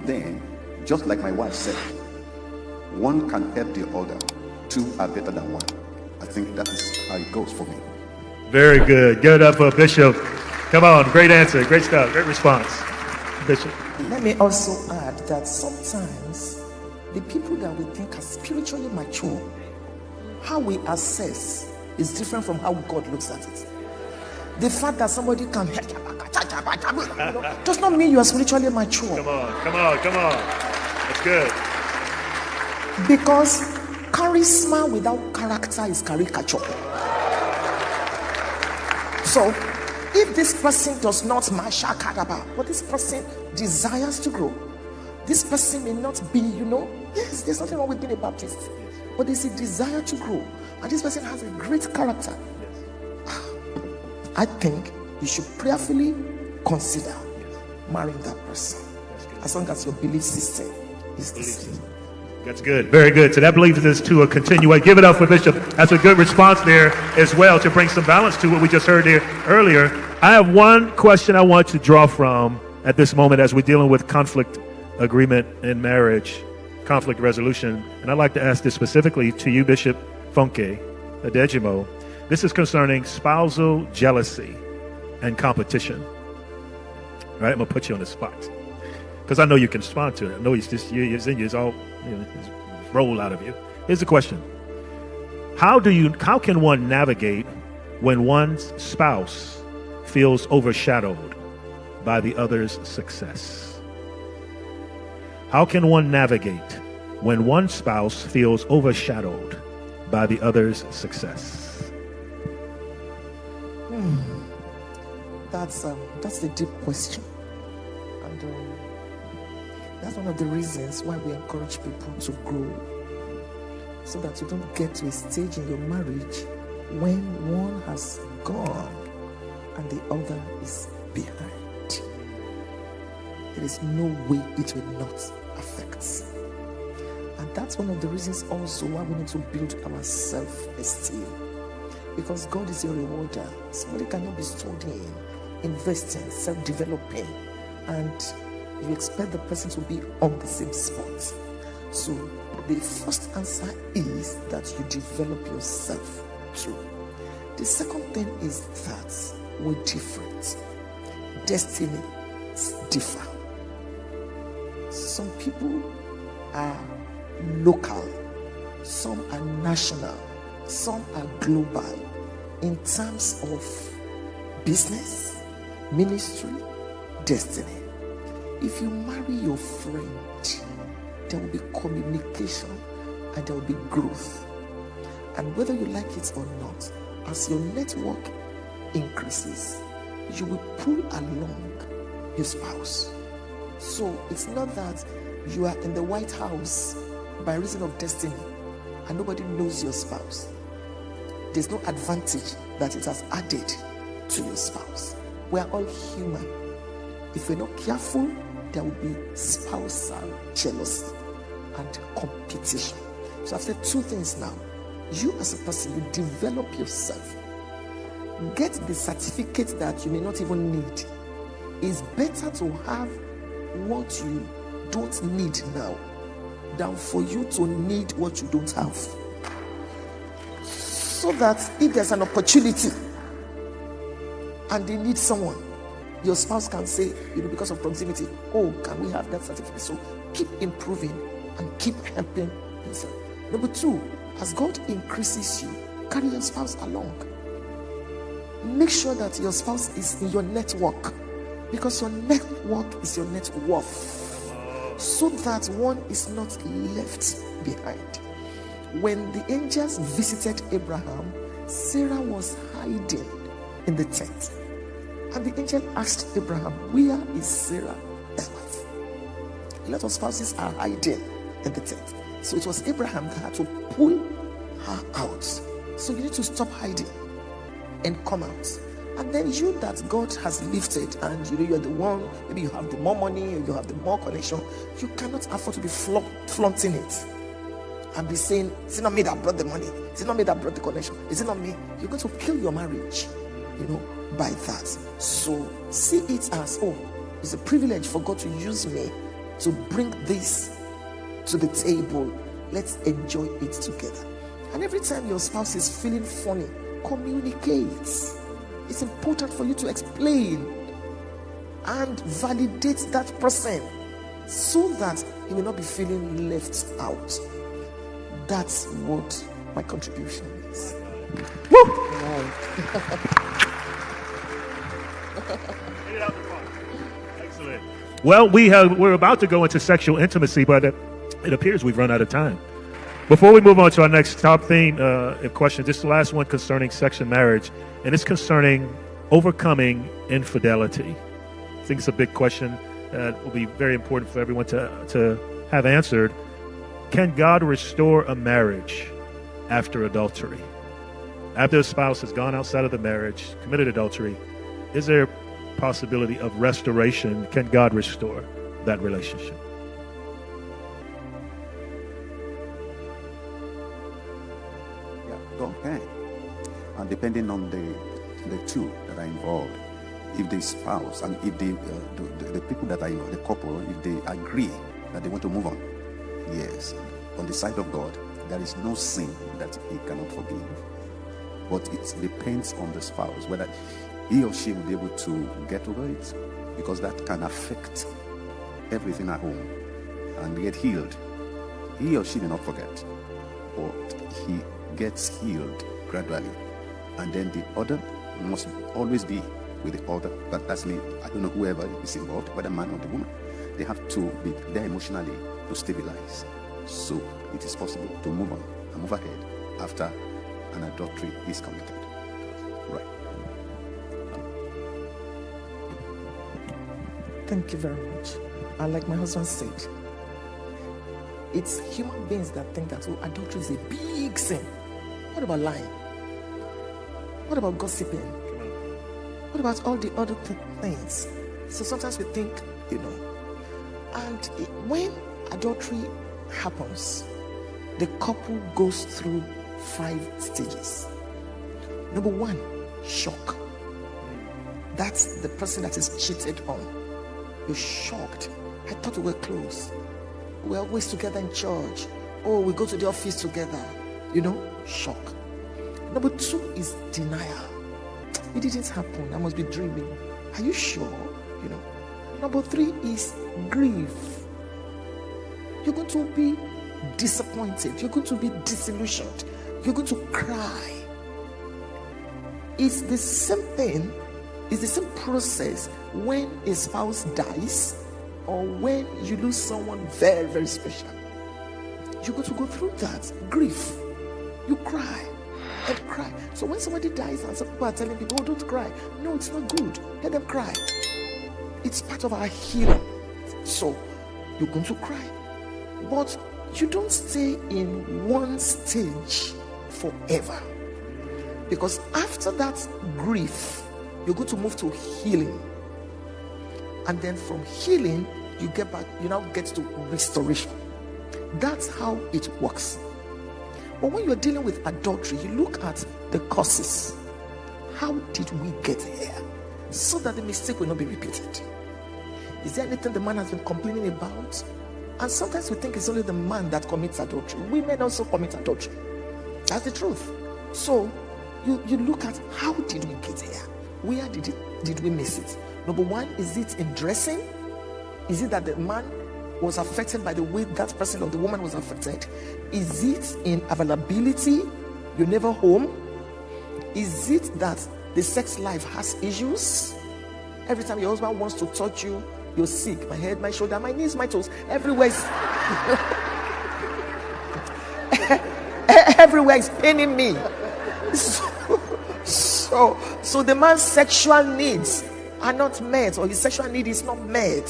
then, just like my wife said, one can help the other. Two are better than one. I think that is how it goes for me. Very good. Give it up for Bishop. Come on. Great answer. Great stuff. Great response. Bishop. Let me also add that sometimes the people that we think are spiritually mature, how we assess is different from how God looks at it. The fact that somebody can does not mean you are spiritually mature. Come on. That's good. Because charisma without character is caricature. So, if this person does not but this person desires to grow, this person may not be, yes, there's nothing wrong with being a Baptist, but there's a desire to grow, and this person has a great character. I think you should prayerfully consider marrying that person, as long as your belief system is the same. That's good. Very good. So that leads us to a continuation. Give it up for Bishop. That's a good response there as well, to bring some balance to what we just heard there earlier. I have one question I want to draw from at this moment as we're dealing with conflict agreement in marriage, conflict resolution. And I'd like to ask this specifically to you, Bishop Funke Adejumo. This is concerning spousal jealousy and competition. All right, I'm going to put you on the spot, because I know you can respond to it. I know it's just it's all it's roll out of you. Here's the question: How can one navigate when one's spouse feels overshadowed by the other's success? How can one navigate when one spouse feels overshadowed by the other's success? That's a deep question, and that's one of the reasons why we encourage people to grow, so that you don't get to a stage in your marriage when one has gone and the other is behind. There is no way it will not affect. And that's one of the reasons also why we need to build our self-esteem. Because God is your rewarder. Somebody cannot be studying, investing, self-developing, and you expect the person to be on the same spot. So the first answer is that you develop yourself too. The second thing is that we're different. Destinies differ. Some people are local, some are national, some are global in terms of business, ministry, destiny. If you marry your friend, there will be communication and there will be growth. And whether you like it or not, as your network increases, you will pull along your spouse. So it's not that you are in the White House by reason of destiny and nobody knows your spouse. There's no advantage that it has added to your spouse. We are all human. If we're not careful, there will be spousal jealousy and competition. So I've said two things now. You as a person, you develop yourself. Get the certificate that you may not even need. It's better to have what you don't need now than for you to need what you don't have. So that if there's an opportunity and they need someone, your spouse can say, because of proximity, oh, can we have that certificate? So keep improving and keep helping yourself. Number two, as God increases you, carry your spouse along. Make sure that your spouse is in your network, because your network is your net worth, so that one is not left behind. When the angels visited Abraham, Sarah was hiding in the tent. And the angel asked Abraham, where is Sarah, his wife? A lot of spouses are hiding in the tent. So it was Abraham that had to pull her out. So you need to stop hiding and come out. And then you that God has lifted, and you're the one, maybe you have the more money, or you have the more connection, you cannot afford to be flaunting it and be saying, is it not me that brought the money? Is it not me that brought the connection? Is it not me? You're going to kill your marriage, by that. So see it as, it's a privilege for God to use me to bring this to the table. Let's enjoy it together. And every time your spouse is feeling funny, communicate. It's important for you to explain and validate that person so that he will not be feeling left out. That's what my contribution is. Woo! Right. Excellent. Well, we're about to go into sexual intimacy, but it appears we've run out of time. Before we move on to our next top theme, question, this is the last one concerning sex and marriage, and it's concerning overcoming infidelity. I think it's a big question that will be very important for everyone to have answered. Can God restore a marriage after adultery? After a spouse has gone outside of the marriage, committed adultery, is there a possibility of restoration? Can God restore that relationship? God can. And depending on the two that are involved, if the spouse and if the people that are involved, the couple, if they agree that they want to move on, yes, on the side of God, there is no sin that he cannot forgive. But it depends on the spouse whether he or she will be able to get over it, because that can affect everything at home and get healed. He or she may not forget, but he gets healed gradually, and then the other must always be with the other. But that's me. I don't know whoever is involved, whether man or the woman. They have to be there emotionally to stabilize, so it is possible to move on and move ahead after an adultery is committed. Right. Thank you very much. And like my husband said, it's human beings that think that adultery is a big sin. What about lying? What about gossiping? What about all the other things? So sometimes we think, and when adultery happens, the couple goes through 5 stages. Number 1, shock. That's the person that is cheated on. You're shocked. I thought we were close. We're always together in church. Oh, we go to the office together. Shock. Number 2 is denial. It didn't happen. I must be dreaming. Are you sure? Number 3 is grief. You're going to be disappointed. You're going to be disillusioned. You're going to cry. It's the same thing. It's the same process when a spouse dies or when you lose someone very, very special. You're going to go through that grief. You cry and cry. So when somebody dies and some people are telling people, oh, don't cry. No, it's not good. Let them cry. It's part of our healing. So you're going to cry. But you don't stay in one stage forever. Because after that grief, you're going to move to healing. And then from healing, you now get to restoration. That's how it works. But when you're dealing with adultery, you look at the causes. How did we get here? So that the mistake will not be repeated. Is there anything the man has been complaining about? And sometimes we think it's only the man that commits adultery. Women also commit adultery. That's the truth. So you look at how did we get here? Where did we miss it? Number 1, is it in dressing? Is it that the man was affected by the way that person or the woman was affected? Is it in availability? You're never home? Is it that the sex life has issues? Every time your husband wants to touch you, you're sick. My head, my shoulder, my knees, my toes, everywhere is everywhere is paining me. So the man's sexual needs are not met, or his sexual need is not met.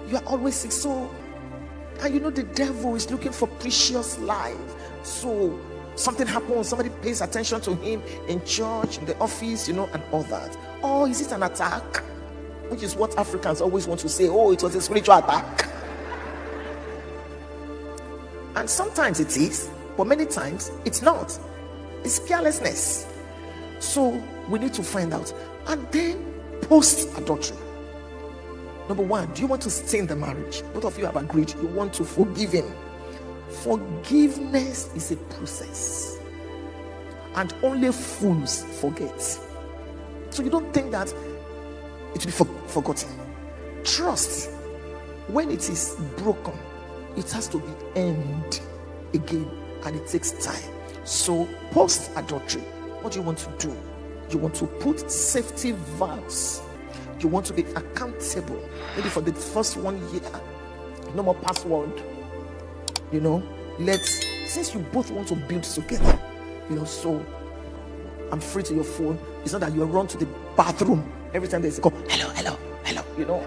You are always sick. So, and the devil is looking for precious life. So something happens, somebody pays attention to him in church, in the office, and all that. Or is it an attack? Which is what Africans always want to say, oh, it was a spiritual attack. And sometimes it is, but many times it's not. It's carelessness. So we need to find out. And then post-adultery. Number one, do you want to stay in the marriage? Both of you have agreed you want to forgive him. Forgiveness is a process, and only fools forget. So you don't think that it will be forgotten. Trust, when it is broken, it has to be ended again, and it takes time. So post adultery, what do you want to do? You want to put safety valves. You want to be accountable. Maybe for the first 1 year, no more password. Since you both want to build together, so I'm free to your phone. It's not that you run to the bathroom every time there's a call. Hello.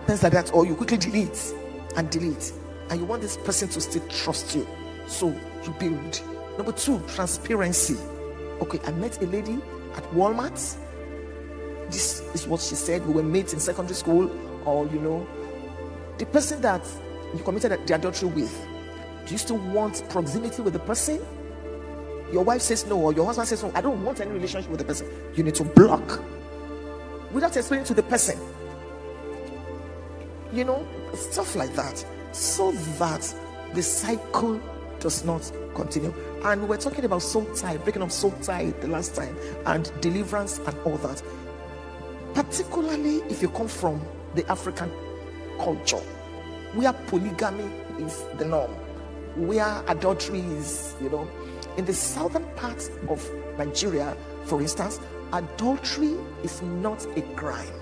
Things like that, or you quickly delete, and you want this person to still trust you. So you build. Number two, transparency. Okay, I met a lady at Walmart. This is what she said. We were mates in secondary school, or the person that you committed the adultery with. Do you still want proximity with the person? Your wife says no, or your husband says no. I don't want any relationship with the person. You need to block without explaining to the person. Stuff like that, so that the cycle does not continue. And we're talking about soul tie, breaking of soul tie the last time, and deliverance and all that. Particularly if you come from the African culture, where polygamy is the norm, where adultery is, in the southern part of Nigeria, for instance, adultery is not a crime.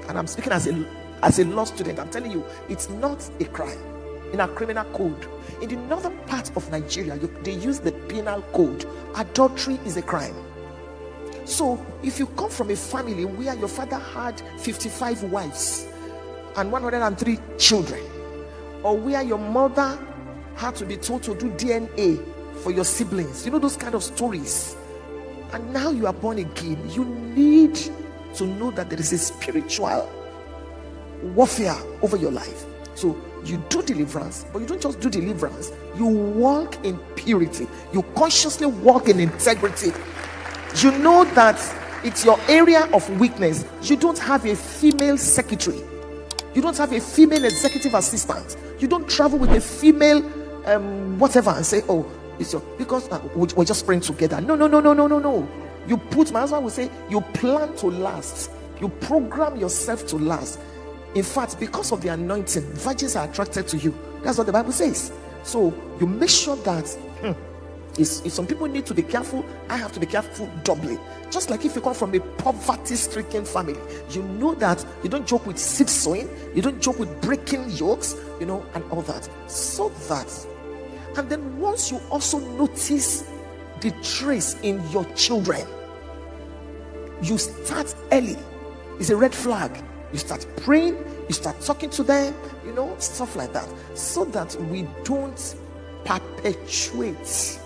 And I'm speaking as a law student. I'm telling you, it's not a crime in our criminal code. In the northern part of Nigeria, they use the penal code. Adultery is a crime. So if you come from a family where your father had 55 wives and 103 children, or where your mother had to be told to do DNA for your siblings, those kind of stories, and now you are born again, you need to know that there is a spiritual warfare over your life. So you do deliverance, but you don't just do deliverance, you walk in purity, you consciously walk in integrity. You know that it's your area of weakness. You don't have a female secretary, you don't have a female executive assistant, you don't travel with a female whatever and say, oh, it's your, because we're just praying together. No. You put, my husband will say, you plan to last, you program yourself to last. In fact, because of the anointing, virgins are attracted to you. That's what the Bible says. So you make sure that if some people need to be careful, I have to be careful doubly. Just like if you come from a poverty-stricken family, you know that you don't joke with seed sowing, you don't joke with breaking yokes, and all that. So that, and then once you also notice the trace in your children, you start early. It's a red flag. You start praying, you start talking to them, stuff like that, so that we don't perpetuate